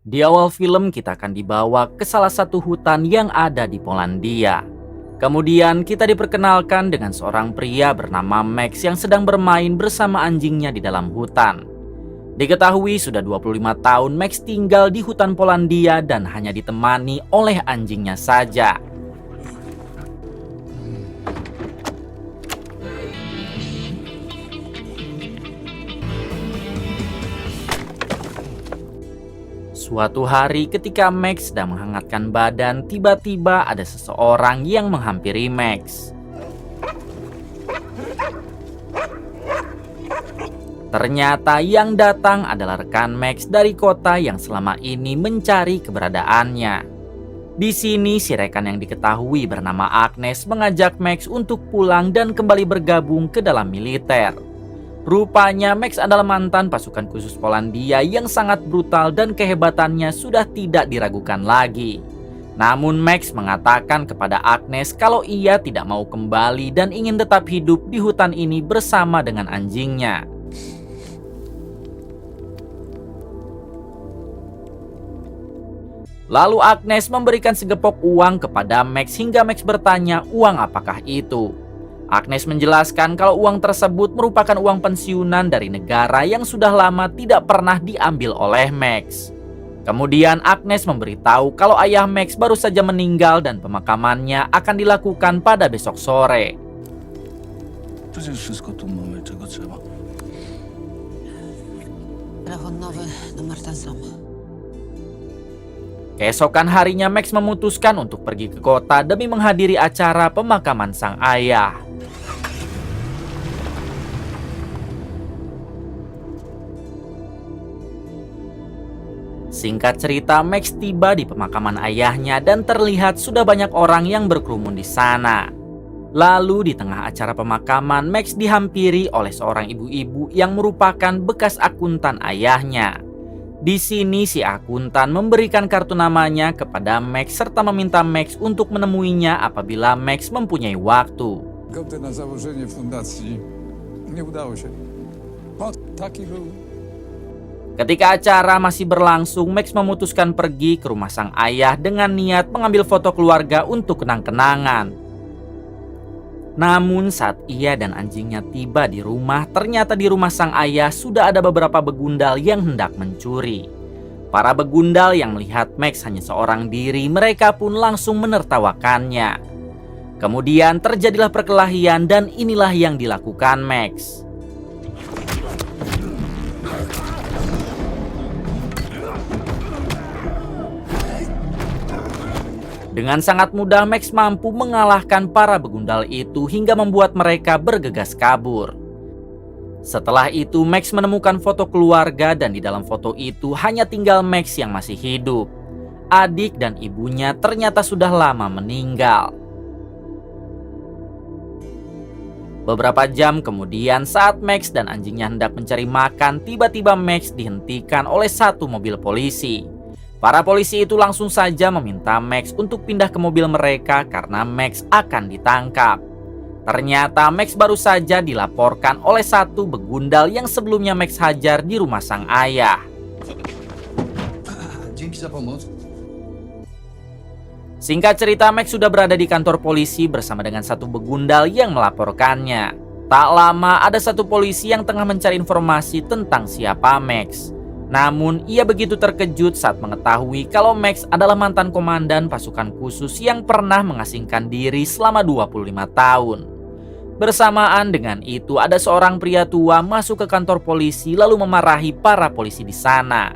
Di awal film kita akan dibawa ke salah satu hutan yang ada di Polandia. Kemudian kita diperkenalkan dengan seorang pria bernama Max yang sedang bermain bersama anjingnya di dalam hutan. Diketahui sudah 25 tahun Max tinggal di hutan Polandia dan hanya ditemani oleh anjingnya saja. Suatu hari ketika Max sedang menghangatkan badan, tiba-tiba ada seseorang yang menghampiri Max. Ternyata yang datang adalah rekan Max dari kota yang selama ini mencari keberadaannya. Di sini si rekan yang diketahui bernama Agnes mengajak Max untuk pulang dan kembali bergabung ke dalam militer. Rupanya Max adalah mantan pasukan khusus Polandia yang sangat brutal dan kehebatannya sudah tidak diragukan lagi. Namun Max mengatakan kepada Agnes kalau ia tidak mau kembali dan ingin tetap hidup di hutan ini bersama dengan anjingnya. Lalu Agnes memberikan segepok uang kepada Max hingga Max bertanya uang apakah itu. Agnes menjelaskan kalau uang tersebut merupakan uang pensiunan dari negara yang sudah lama tidak pernah diambil oleh Max. Kemudian Agnes memberitahu kalau ayah Max baru saja meninggal dan pemakamannya akan dilakukan pada besok sore. Telefon nowy, numer ten sam. Keesokan harinya Max memutuskan untuk pergi ke kota demi menghadiri acara pemakaman sang ayah. Singkat cerita, Max tiba di pemakaman ayahnya dan terlihat sudah banyak orang yang berkerumun di sana. Lalu di tengah acara pemakaman, Max dihampiri oleh seorang ibu-ibu yang merupakan bekas akuntan ayahnya. Di sini si akuntan memberikan kartu namanya kepada Max serta meminta Max untuk menemuinya apabila Max mempunyai waktu. Zgodę na założenie fundacji nie udało się. O, taki był. Ketika acara masih berlangsung, Max memutuskan pergi ke rumah sang ayah dengan niat mengambil foto keluarga untuk kenang-kenangan. Namun saat ia dan anjingnya tiba di rumah, ternyata di rumah sang ayah sudah ada beberapa begundal yang hendak mencuri. Para begundal yang melihat Max hanya seorang diri, mereka pun langsung menertawakannya. Kemudian terjadilah perkelahian dan inilah yang dilakukan Max. Dengan sangat mudah Max mampu mengalahkan para begundal itu hingga membuat mereka bergegas kabur. Setelah itu Max menemukan foto keluarga dan di dalam foto itu hanya tinggal Max yang masih hidup. Adik dan ibunya ternyata sudah lama meninggal. Beberapa jam kemudian saat Max dan anjingnya hendak mencari makan, tiba-tiba Max dihentikan oleh satu mobil polisi. Para polisi itu langsung saja meminta Max untuk pindah ke mobil mereka karena Max akan ditangkap. Ternyata Max baru saja dilaporkan oleh satu begundal yang sebelumnya Max hajar di rumah sang ayah. Dzięki za pomoc. Singkat cerita, Max sudah berada di kantor polisi bersama dengan satu begundal yang melaporkannya. Tak lama ada satu polisi yang tengah mencari informasi tentang siapa Max. Namun ia begitu terkejut saat mengetahui kalau Max adalah mantan komandan pasukan khusus yang pernah mengasingkan diri selama 25 tahun. Bersamaan dengan itu ada seorang pria tua masuk ke kantor polisi lalu memarahi para polisi di sana.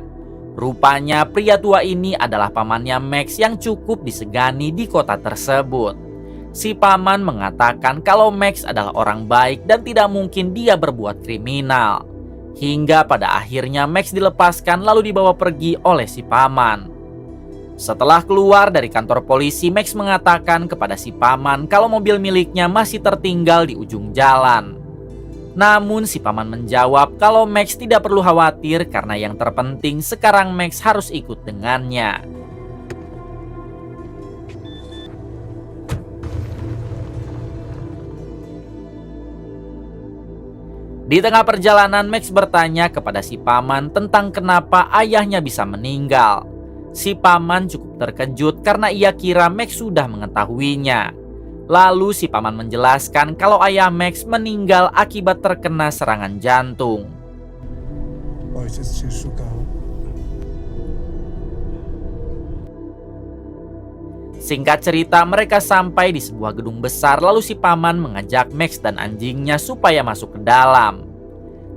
Rupanya pria tua ini adalah pamannya Max yang cukup disegani di kota tersebut. Si paman mengatakan kalau Max adalah orang baik dan tidak mungkin dia berbuat kriminal. Hingga pada akhirnya Max dilepaskan lalu dibawa pergi oleh si paman. Setelah keluar dari kantor polisi, Max mengatakan kepada si paman kalau mobil miliknya masih tertinggal di ujung jalan. Namun si paman menjawab kalau Max tidak perlu khawatir karena yang terpenting sekarang Max harus ikut dengannya. Di tengah perjalanan Max bertanya kepada si paman tentang kenapa ayahnya bisa meninggal. Si paman cukup terkejut karena ia kira Max sudah mengetahuinya. Lalu si paman menjelaskan kalau ayah Max meninggal akibat terkena serangan jantung. Ojciec cię szukał. Singkat cerita, mereka sampai di sebuah gedung besar, lalu si paman mengajak Max dan anjingnya supaya masuk ke dalam.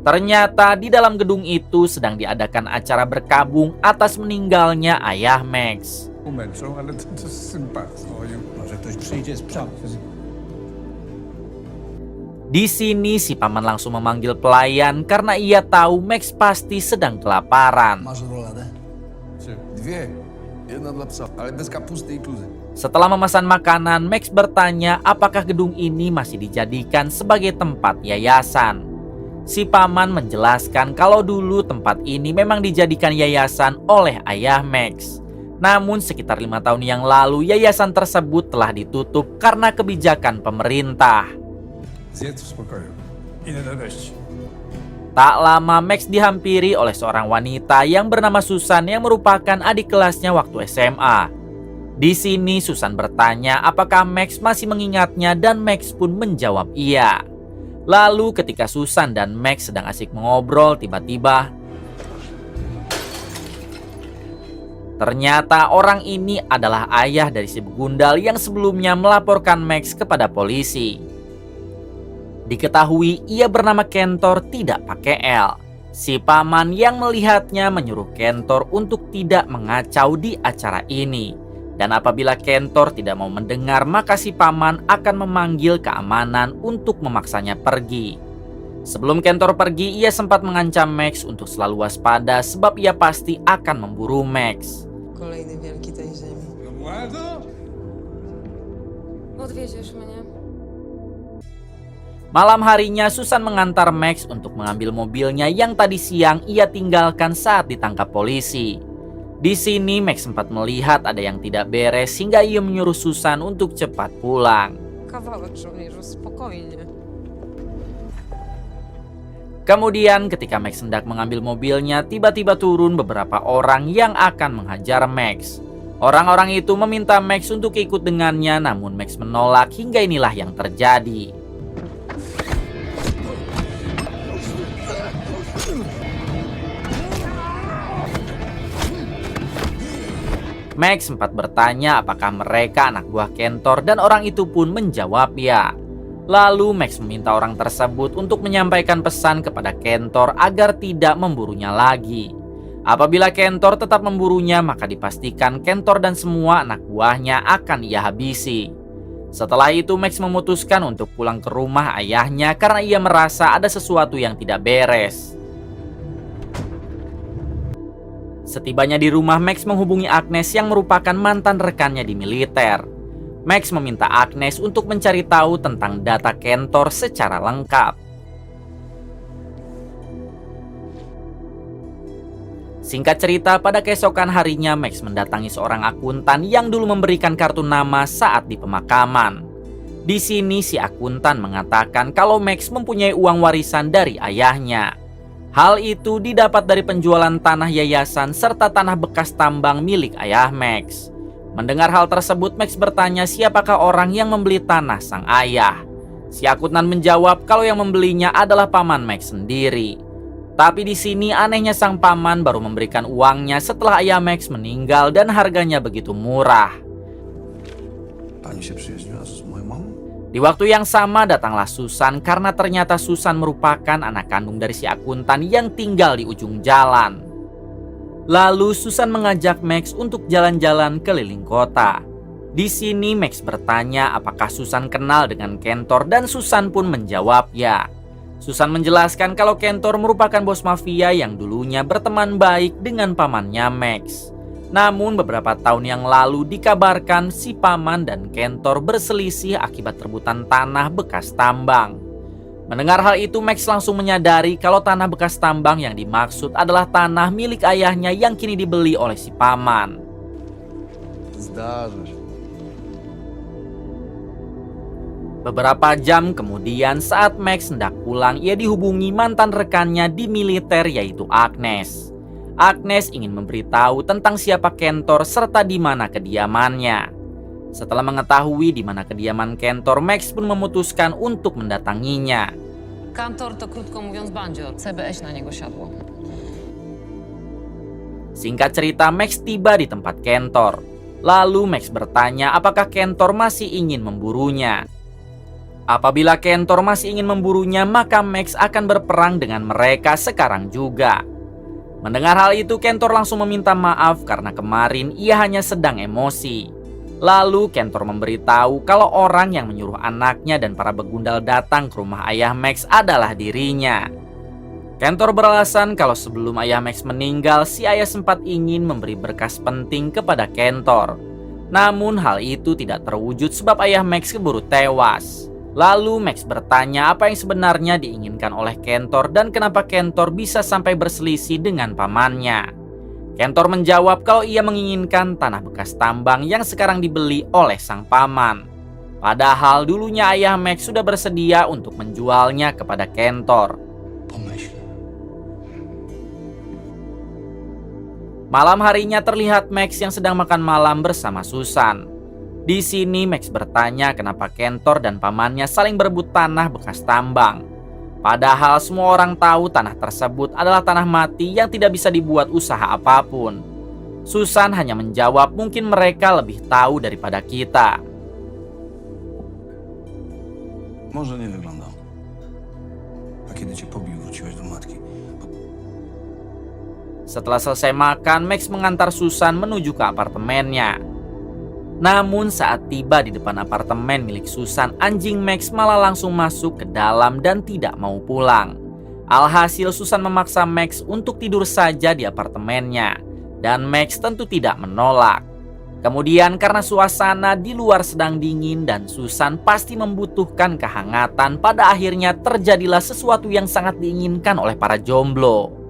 Ternyata di dalam gedung itu sedang diadakan acara berkabung atas meninggalnya ayah Max. Umęczą, ale to syn bardzo. Może ktoś przyjdzie sprzątać. Di sini si paman langsung memanggil pelayan karena ia tahu Max pasti sedang kelaparan. Masz roladę? Dwie. Jedna dla psa, ale bez kapusty i kluzy. Setelah memesan makanan, Max bertanya apakah gedung ini masih dijadikan sebagai tempat yayasan. Si paman menjelaskan kalau dulu tempat ini memang dijadikan yayasan oleh ayah Max. Namun sekitar 5 tahun yang lalu yayasan tersebut telah ditutup karena kebijakan pemerintah. Zjedz w spokoju. Idę do gości. Tak lama Max dihampiri oleh seorang wanita yang bernama Susan yang merupakan adik kelasnya waktu SMA. Di sini Susan bertanya apakah Max masih mengingatnya dan Max pun menjawab iya. Lalu ketika Susan dan Max sedang asik mengobrol, tiba-tiba ternyata orang ini adalah ayah dari si begundal yang sebelumnya melaporkan Max kepada polisi. Diketahui ia bernama Kentor tidak pakai L. Si paman yang melihatnya menyuruh Kentor untuk tidak mengacau di acara ini. Dan apabila Kentor tidak mau mendengar, maka si paman akan memanggil keamanan untuk memaksanya pergi. Sebelum Kentor pergi, ia sempat mengancam Max untuk selalu waspada sebab ia pasti akan memburu Max. Kolejny wielki tej ziemi. No Włado? Odwiedziesz mnie? Malam harinya Susan mengantar Max untuk mengambil mobilnya yang tadi siang ia tinggalkan saat ditangkap polisi. Di sini Max sempat melihat ada yang tidak beres hingga ia menyuruh Susan untuk cepat pulang. Kawałek żołnierzu, spokojnie. Kemudian ketika Max hendak mengambil mobilnya, tiba-tiba turun beberapa orang yang akan menghajar Max. Orang-orang itu meminta Max untuk ikut dengannya, namun Max menolak hingga inilah yang terjadi. Max sempat bertanya apakah mereka anak buah Kentor dan orang itu pun menjawab ya. Lalu Max meminta orang tersebut untuk menyampaikan pesan kepada Kentor agar tidak memburunya lagi. Apabila Kentor tetap memburunya, maka dipastikan Kentor dan semua anak buahnya akan ia habisi. Setelah itu Max memutuskan untuk pulang ke rumah ayahnya karena ia merasa ada sesuatu yang tidak beres. Setibanya di rumah, Max menghubungi Agnes yang merupakan mantan rekannya di militer. Max meminta Agnes untuk mencari tahu tentang data Kentor secara lengkap. Singkat cerita, pada keesokan harinya Max mendatangi seorang akuntan yang dulu memberikan kartu nama saat di pemakaman. Di sini si akuntan mengatakan kalau Max mempunyai uang warisan dari ayahnya. Hal itu didapat dari penjualan tanah yayasan serta tanah bekas tambang milik ayah Max. Mendengar hal tersebut, Max bertanya siapakah orang yang membeli tanah sang ayah. Si akuntan menjawab kalau yang membelinya adalah paman Max sendiri. Tapi di sini anehnya sang paman baru memberikan uangnya setelah ayah Max meninggal dan harganya begitu murah. Pani się przyjaźniła z moją mamą? Di waktu yang sama datanglah Susan karena ternyata Susan merupakan anak kandung dari si akuntan yang tinggal di ujung jalan. Lalu Susan mengajak Max untuk jalan-jalan keliling kota. Di sini Max bertanya apakah Susan kenal dengan Kentor dan Susan pun menjawab ya. Susan menjelaskan kalau Kentor merupakan bos mafia yang dulunya berteman baik dengan pamannya Max. Namun beberapa tahun yang lalu dikabarkan si paman dan Kentor berselisih akibat rebutan tanah bekas tambang. Mendengar hal itu, Max langsung menyadari kalau tanah bekas tambang yang dimaksud adalah tanah milik ayahnya yang kini dibeli oleh si paman. Zdarza się. Beberapa jam kemudian saat Max hendak pulang, ia dihubungi mantan rekannya di militer yaitu Agnes. Agnes ingin memberitahu tentang siapa Kentor serta di mana kediamannya. Setelah mengetahui di mana kediaman Kentor, Max pun memutuskan untuk mendatanginya. Kantor to krótko mówiąc bandzior. CBS na niego siadło. Singkat cerita, Max tiba di tempat Kentor. Lalu Max bertanya apakah Kentor masih ingin memburunya. Apabila Kentor masih ingin memburunya, maka Max akan berperang dengan mereka sekarang juga. Mendengar hal itu, Kentor langsung meminta maaf karena kemarin ia hanya sedang emosi. Lalu Kentor memberitahu kalau orang yang menyuruh anaknya dan para begundal datang ke rumah ayah Max adalah dirinya. Kentor beralasan kalau sebelum ayah Max meninggal, si ayah sempat ingin memberi berkas penting kepada Kentor. Namun hal itu tidak terwujud sebab ayah Max keburu tewas. Lalu Max bertanya apa yang sebenarnya diinginkan oleh Kentor dan kenapa Kentor bisa sampai berselisih dengan pamannya. Kentor menjawab kalau ia menginginkan tanah bekas tambang yang sekarang dibeli oleh sang paman. Padahal dulunya ayah Max sudah bersedia untuk menjualnya kepada Kentor. Pomyśl. Malam harinya terlihat Max yang sedang makan malam bersama Susan. Di sini Max bertanya kenapa Kentor dan pamannya saling berebut tanah bekas tambang. Padahal semua orang tahu tanah tersebut adalah tanah mati yang tidak bisa dibuat usaha apapun. Susan hanya menjawab mungkin mereka lebih tahu daripada kita. Może nie wyglądał. A kiedy cię pobił, wróciłeś do matki. Setelah selesai makan, Max mengantar Susan menuju ke apartemennya. Namun saat tiba di depan apartemen milik Susan, anjing Max malah langsung masuk ke dalam dan tidak mau pulang. Alhasil Susan memaksa Max untuk tidur saja di apartemennya. Dan Max tentu tidak menolak. Kemudian karena suasana di luar sedang dingin dan Susan pasti membutuhkan kehangatan, pada akhirnya terjadilah sesuatu yang sangat diinginkan oleh para jomblo.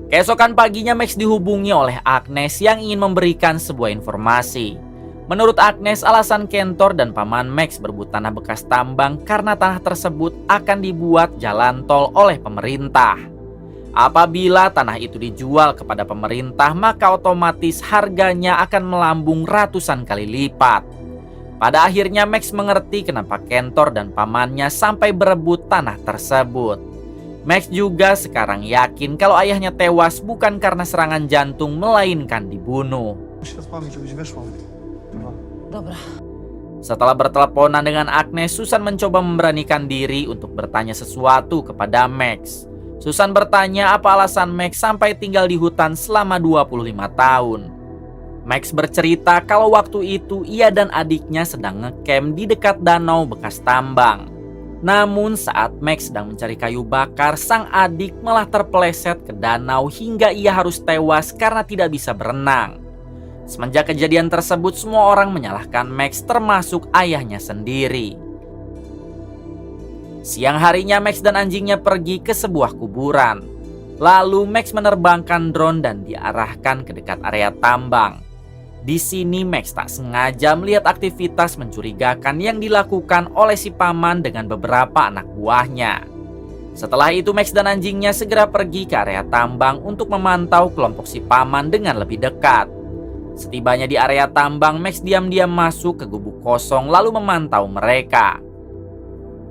Keesokan paginya Max dihubungi oleh Agnes yang ingin memberikan sebuah informasi. Menurut Agnes, alasan Kentor dan paman Max berebut tanah bekas tambang karena tanah tersebut akan dibuat jalan tol oleh pemerintah. Apabila tanah itu dijual kepada pemerintah, maka otomatis harganya akan melambung ratusan kali lipat. Pada akhirnya Max mengerti kenapa Kentor dan pamannya sampai berebut tanah tersebut. Max juga sekarang yakin kalau ayahnya tewas bukan karena serangan jantung, melainkan dibunuh. Światłami, żebyś weszła. Dobra. Setelah berteleponan dengan Agnes, Susan mencoba memberanikan diri untuk bertanya sesuatu kepada Max. Susan bertanya apa alasan Max sampai tinggal di hutan selama 25 tahun. Max bercerita kalau waktu itu ia dan adiknya sedang ngecamp di dekat danau bekas tambang. Namun saat Max sedang mencari kayu bakar, sang adik malah terpeleset ke danau hingga ia harus tewas karena tidak bisa berenang. Semenjak kejadian tersebut, semua orang menyalahkan Max termasuk ayahnya sendiri. Siang harinya Max dan anjingnya pergi ke sebuah kuburan. Lalu Max menerbangkan drone dan diarahkan ke dekat area tambang. Di sini Max tak sengaja melihat aktivitas mencurigakan yang dilakukan oleh si paman dengan beberapa anak buahnya. Setelah itu Max dan anjingnya segera pergi ke area tambang untuk memantau kelompok si paman dengan lebih dekat. Setibanya di area tambang, Max diam-diam masuk ke gubuk kosong lalu memantau mereka.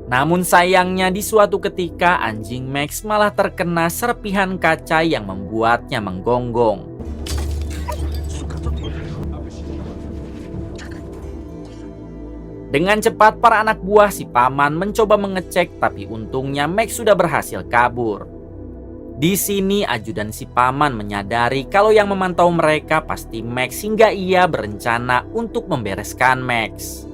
Namun sayangnya di suatu ketika anjing Max malah terkena serpihan kaca yang membuatnya menggonggong. Dengan cepat para anak buah si paman mencoba mengecek, tapi untungnya Max sudah berhasil kabur. Di sini ajudan si paman menyadari kalau yang memantau mereka pasti Max hingga ia berencana untuk membereskan Max.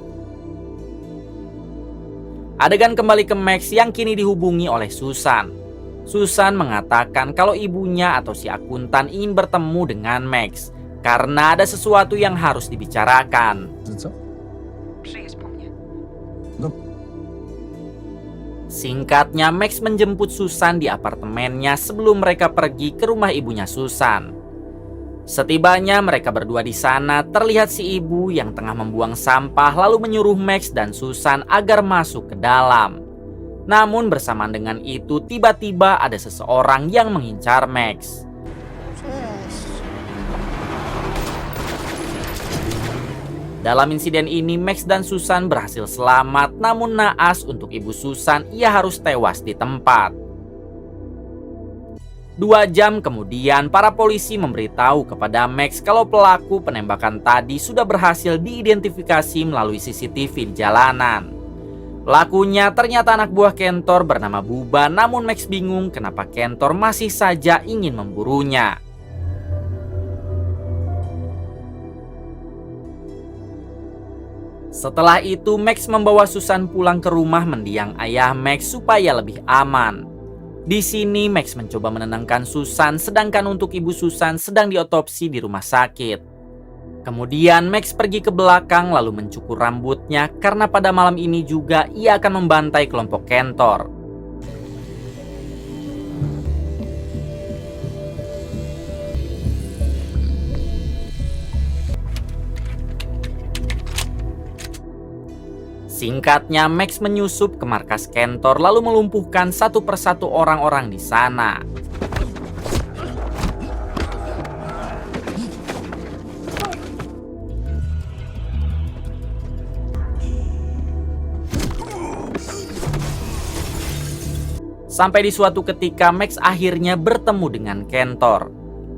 Adegan kembali ke Max yang kini dihubungi oleh Susan. Susan mengatakan kalau ibunya atau si akuntan ingin bertemu dengan Max karena ada sesuatu yang harus dibicarakan. Że co? Przyjedź po mnie. Singkatnya, Max menjemput Susan di apartemennya sebelum mereka pergi ke rumah ibunya Susan. Setibanya mereka berdua di sana, terlihat si ibu yang tengah membuang sampah lalu menyuruh Max dan Susan agar masuk ke dalam. Namun bersamaan dengan itu tiba-tiba ada seseorang yang mengincar Max. Dalam insiden ini Max dan Susan berhasil selamat, namun naas untuk ibu Susan, ia harus tewas di tempat. 2 jam kemudian para polisi memberitahu kepada Max kalau pelaku penembakan tadi sudah berhasil diidentifikasi melalui CCTV di jalanan. Pelakunya ternyata anak buah Kentor bernama Buba, namun Max bingung kenapa Kentor masih saja ingin memburunya. Setelah itu Max membawa Susan pulang ke rumah mendiang ayah Max supaya lebih aman. Di sini Max mencoba menenangkan Susan, sedangkan untuk ibu Susan sedang diotopsi di rumah sakit. Kemudian Max pergi ke belakang lalu mencukur rambutnya karena pada malam ini juga ia akan membantai kelompok Kentor. Singkatnya, Max menyusup ke markas Kentor lalu melumpuhkan satu persatu orang-orang di sana. Sampai di suatu ketika Max akhirnya bertemu dengan Kentor.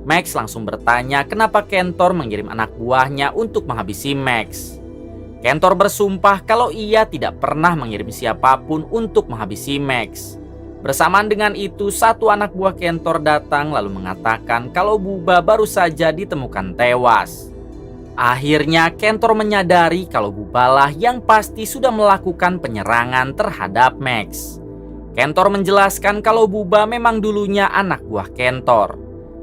Max langsung bertanya kenapa Kentor mengirim anak buahnya untuk menghabisi Max. Kentor bersumpah kalau ia tidak pernah mengirim siapapun untuk menghabisi Max. Bersamaan dengan itu, satu anak buah Kentor datang lalu mengatakan kalau Buba baru saja ditemukan tewas. Akhirnya Kentor menyadari kalau Bubalah yang pasti sudah melakukan penyerangan terhadap Max. Kentor menjelaskan kalau Buba memang dulunya anak buah Kentor.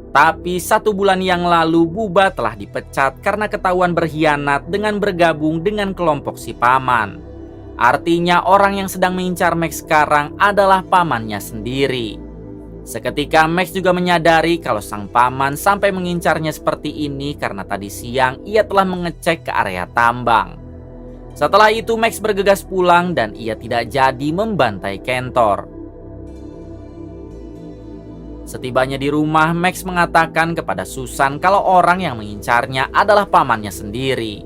Tapi 1 bulan yang lalu Buba telah dipecat karena ketahuan berkhianat dengan bergabung dengan kelompok si paman. Artinya orang yang sedang mengincar Max sekarang adalah pamannya sendiri. Seketika Max juga menyadari kalau sang paman sampai mengincarnya seperti ini karena tadi siang ia telah mengecek ke area tambang. Setelah itu Max bergegas pulang dan ia tidak jadi membantai Kentor. Setibanya di rumah, Max mengatakan kepada Susan kalau orang yang mengincarnya adalah pamannya sendiri.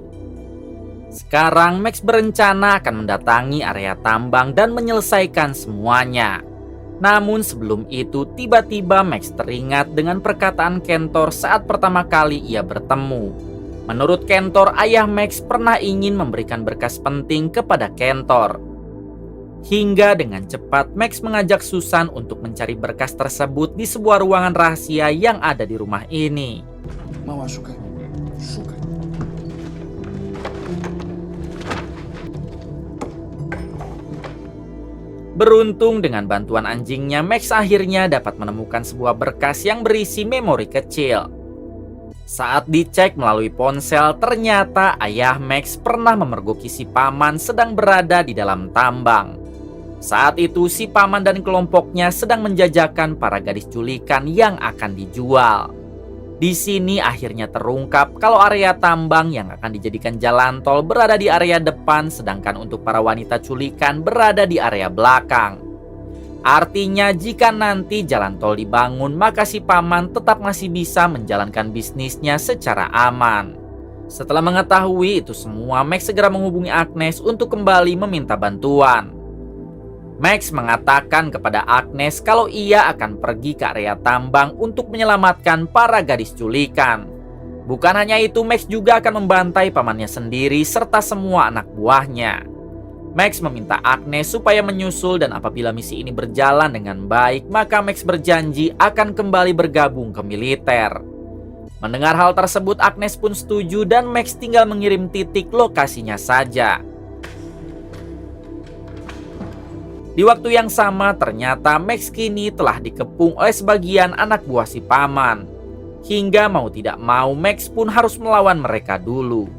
Sekarang Max berencana akan mendatangi area tambang dan menyelesaikan semuanya. Namun sebelum itu tiba-tiba Max teringat dengan perkataan Kentor saat pertama kali ia bertemu. Menurut Kentor, ayah Max pernah ingin memberikan berkas penting kepada Kentor. Hingga dengan cepat Max mengajak Susan untuk mencari berkas tersebut di sebuah ruangan rahasia yang ada di rumah ini. Mama, szukaj. Szukaj. Beruntung dengan bantuan anjingnya, Max akhirnya dapat menemukan sebuah berkas yang berisi memori kecil. Saat dicek melalui ponsel, ternyata ayah Max pernah memergoki si paman sedang berada di dalam tambang. Saat itu si paman dan kelompoknya sedang menjajakan para gadis culikan yang akan dijual. Di sini akhirnya terungkap kalau area tambang yang akan dijadikan jalan tol berada di area depan, sedangkan untuk para wanita culikan berada di area belakang. Artinya jika nanti jalan tol dibangun, maka si paman tetap masih bisa menjalankan bisnisnya secara aman. Setelah mengetahui itu semua, Max segera menghubungi Agnes untuk kembali meminta bantuan. Max mengatakan kepada Agnes kalau ia akan pergi ke area tambang untuk menyelamatkan para gadis culikan. Bukan hanya itu, Max juga akan membantai pamannya sendiri serta semua anak buahnya. Max meminta Agnes supaya menyusul dan apabila misi ini berjalan dengan baik, maka Max berjanji akan kembali bergabung ke militer. Mendengar hal tersebut, Agnes pun setuju dan Max tinggal mengirim titik lokasinya saja. Di waktu yang sama, ternyata Max kini telah dikepung oleh sebagian anak buah si paman. Hingga mau tidak mau, Max pun harus melawan mereka dulu.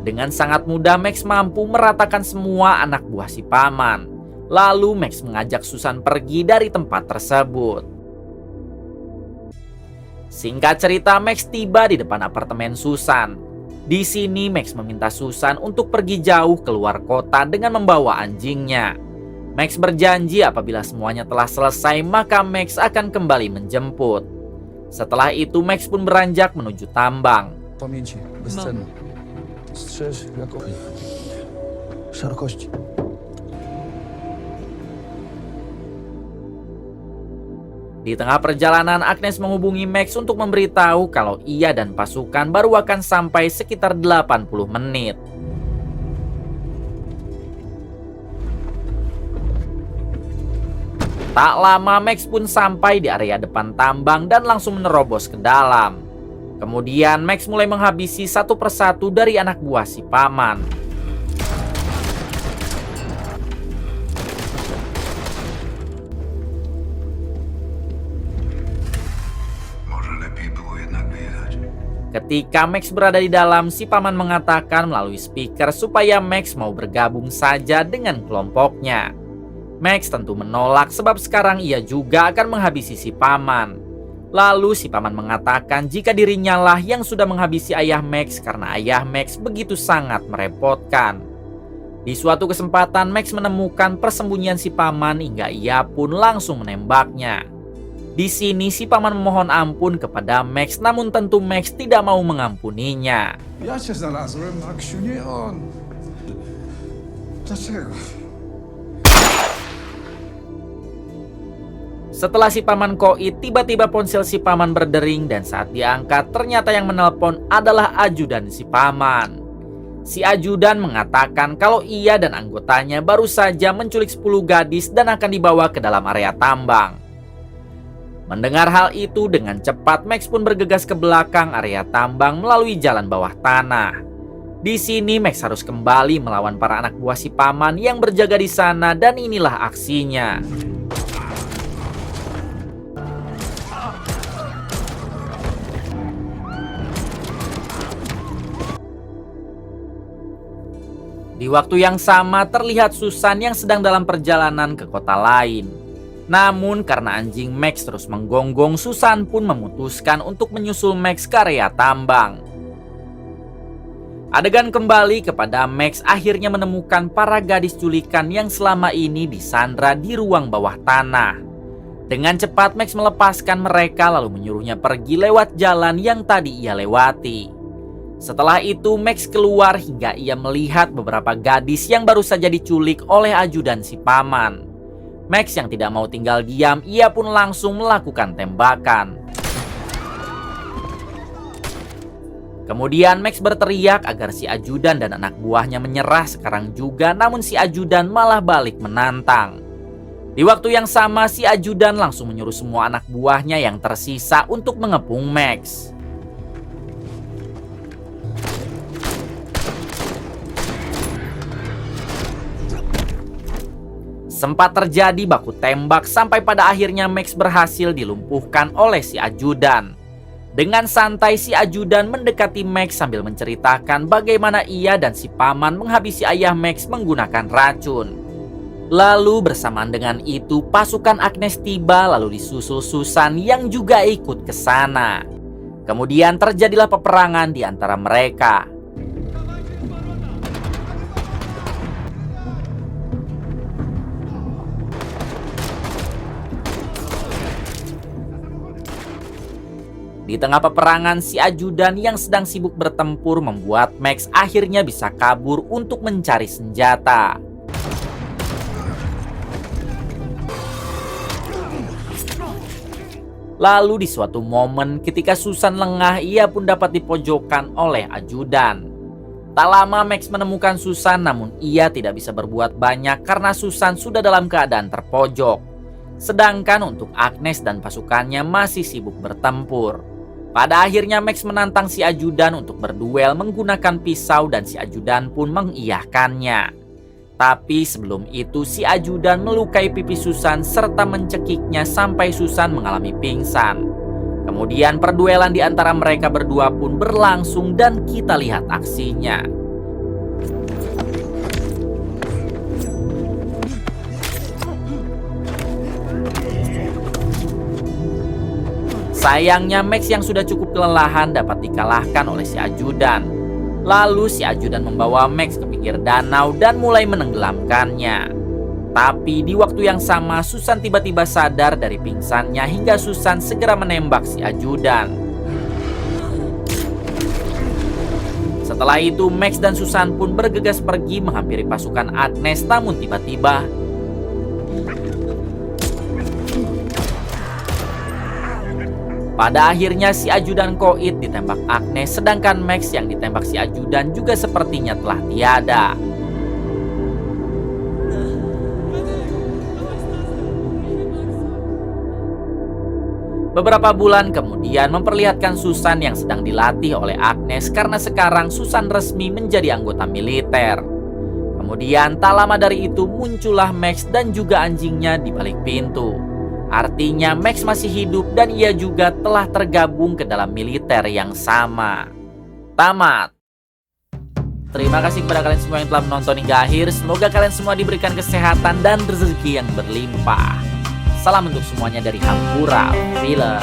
Dengan sangat mudah, Max mampu meratakan semua anak buah si paman. Lalu Max mengajak Susan pergi dari tempat tersebut. Singkat cerita, Max tiba di depan apartemen Susan. Di sini Max meminta Susan untuk pergi jauh keluar kota dengan membawa anjingnya. Max berjanji apabila semuanya telah selesai maka Max akan kembali menjemput. Setelah itu Max pun beranjak menuju tambang. Pamięci, bezcenna. Strzeż jako szerokości. Di tengah perjalanan, Agnes menghubungi Max untuk memberitahu kalau ia dan pasukan baru akan sampai sekitar 80 menit. Tak lama Max pun sampai di area depan tambang dan langsung menerobos ke dalam. Kemudian Max mulai menghabisi satu persatu dari anak buah si paman. Ketika Max berada di dalam, si paman mengatakan melalui speaker supaya Max mau bergabung saja dengan kelompoknya. Max tentu menolak sebab sekarang ia juga akan menghabisi si paman. Lalu si paman mengatakan jika dirinya lah yang sudah menghabisi ayah Max karena ayah Max begitu sangat merepotkan. Di suatu kesempatan Max menemukan persembunyian si paman hingga ia pun langsung menembaknya. Di sini si paman memohon ampun kepada Max, namun tentu Max tidak mau mengampuninya. Ja cię znalazłem, Maksiu, nie on. Dlaczego? Setelah si paman koit, tiba-tiba ponsel si paman berdering dan saat diangkat ternyata yang menelpon adalah ajudan si paman. Si ajudan mengatakan kalau ia dan anggotanya baru saja menculik 10 gadis dan akan dibawa ke dalam area tambang. Mendengar hal itu, dengan cepat Max pun bergegas ke belakang area tambang melalui jalan bawah tanah. Di sini Max harus kembali melawan para anak buah si paman yang berjaga di sana dan inilah aksinya. Di waktu yang sama terlihat Susan yang sedang dalam perjalanan ke kota lain. Namun karena anjing Max terus menggonggong, Susan pun memutuskan untuk menyusul Max ke area tambang. Adegan kembali kepada Max akhirnya menemukan para gadis culikan yang selama ini disandra di ruang bawah tanah. Dengan cepat Max melepaskan mereka lalu menyuruhnya pergi lewat jalan yang tadi ia lewati. Setelah itu Max keluar hingga ia melihat beberapa gadis yang baru saja diculik oleh ajudan si paman. Max yang tidak mau tinggal diam, ia pun langsung melakukan tembakan. Kemudian Max berteriak agar si ajudan dan anak buahnya menyerah sekarang juga, namun si ajudan malah balik menantang. Di waktu yang sama si ajudan langsung menyuruh semua anak buahnya yang tersisa untuk mengepung Max. Sempat terjadi baku tembak sampai pada akhirnya Max berhasil dilumpuhkan oleh si ajudan. Dengan santai si ajudan mendekati Max sambil menceritakan bagaimana ia dan si paman menghabisi ayah Max menggunakan racun. Lalu bersamaan dengan itu pasukan Agnes tiba lalu disusul Susan yang juga ikut ke sana. Kemudian terjadilah peperangan di antara mereka. Di tengah peperangan, si ajudan yang sedang sibuk bertempur membuat Max akhirnya bisa kabur untuk mencari senjata. Lalu di suatu momen ketika Susan lengah, ia pun dapat dipojokkan oleh ajudan. Tak lama Max menemukan Susan, namun ia tidak bisa berbuat banyak karena Susan sudah dalam keadaan terpojok. Sedangkan untuk Agnes dan pasukannya masih sibuk bertempur. Pada akhirnya Max menantang si ajudan untuk berduel menggunakan pisau dan si ajudan pun mengiyahkannya. Tapi sebelum itu si ajudan melukai pipi Susan serta mencekiknya sampai Susan mengalami pingsan. Kemudian perduelan di antara mereka berdua pun berlangsung dan kita lihat aksinya. Sayangnya Max yang sudah cukup kelelahan dapat dikalahkan oleh si ajudan. Lalu si ajudan membawa Max ke pinggir danau dan mulai menenggelamkannya. Tapi di waktu yang sama Susan tiba-tiba sadar dari pingsannya hingga Susan segera menembak si ajudan. Setelah itu Max dan Susan pun bergegas pergi menghampiri pasukan Agnes, namun tiba-tiba pada akhirnya si ajudan koit ditembak Agnes, sedangkan Max yang ditembak si ajudan juga sepertinya telah tiada. Beberapa bulan kemudian memperlihatkan Susan yang sedang dilatih oleh Agnes karena sekarang Susan resmi menjadi anggota militer. Kemudian tak lama dari itu muncullah Max dan juga anjingnya di balik pintu. Artinya Max masih hidup dan ia juga telah tergabung ke dalam militer yang sama. Tamat. Terima kasih kepada kalian semua yang telah menonton hingga akhir. Semoga kalian semua diberikan kesehatan dan rezeki yang berlimpah. Salam untuk semuanya dari Hampura Film.